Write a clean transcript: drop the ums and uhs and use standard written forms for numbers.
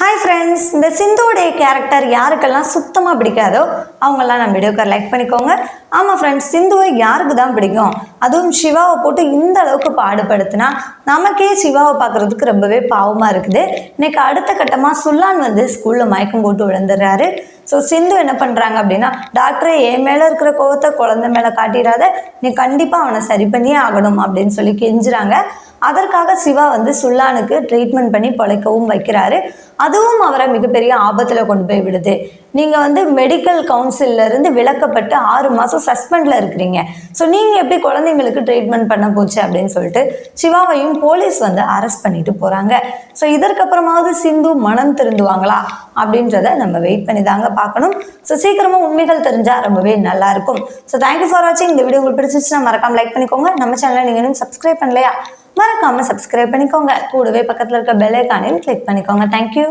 Hi friends, இந்த சிந்துவோடைய character யாருக்கெல்லாம் சுத்தமாக பிடிக்காதோ அவங்கெல்லாம் நம்ம வீடியோக்கு லைக் பண்ணிக்கோங்க. ஆமாம் ஃப்ரெண்ட்ஸ், சிந்துவை யாருக்கு தான் பிடிக்கும்? அதுவும் சிவாவை போட்டு இந்த அளவுக்கு பாடுபடுத்தினா நமக்கே சிவாவை பார்க்குறதுக்கு ரொம்பவே பாவமாக இருக்குது. இன்னைக்கு அடுத்த கட்டமாக சுல்லான் வந்து ஸ்கூலில் மயக்கம் போட்டு விழுந்துடுறாரு. ஸோ சிந்து என்ன பண்ணுறாங்க அப்படின்னா, டாக்டரே என் மேலே இருக்கிற கோவத்தை குழந்தை மேலே காட்டிடாத, நீ கண்டிப்பாக அவனை சரி பண்ணியே ஆகணும் அப்படின்னு சொல்லி கெஞ்சுறாங்க. அதற்காக சிவா வந்து சுல்லானுக்கு ட்ரீட்மெண்ட் பண்ணி பிழைக்கவும் வைக்கிறாரு. அதுவும் அவரை மிகப்பெரிய ஆபத்தில் கொண்டு போய் விடுது. நீங்கள் வந்து மெடிக்கல் கவுன்சிலிருந்து விலக்கப்பட்டு 6 மாதம் சஸ்பெண்டில் இருக்கிறீங்க. ஸோ நீங்கள் எப்படி குழந்தைங்களுக்கு ட்ரீட்மெண்ட் பண்ண போச்சு அப்படின்னு சொல்லிட்டு சிவாவையும் போலீஸ் வந்து அரெஸ்ட் பண்ணிட்டு போகிறாங்க. ஸோ இதற்கப்புறமாவது சிந்து மனம் திருந்துவாங்களா அப்படின்றத நம்ம வெயிட் பண்ணி தாங்க பார்க்கணும். ஸோ சீக்கிரமாக உண்மைகள் தெரிஞ்சால் ரொம்பவே நல்லாயிருக்கும். ஸோ தேங்க்யூ ஃபார் வாட்சிங். இந்த வீடியோ உங்களுக்கு பிடிச்சிச்சுன்னா மறக்காமல் லைக் பண்ணிக்கோங்க. நம்ம சேனலை நீங்கள் இன்னும் சப்ஸ்கிரைப் பண்ணலையா? மறக்காமல் சப்ஸ்கிரைப் பண்ணிக்கோங்க. கூடவே பக்கத்தில் இருக்க பெல் ஐகானையும் கிளிக் பண்ணிக்கோங்க. தேங்க்யூ.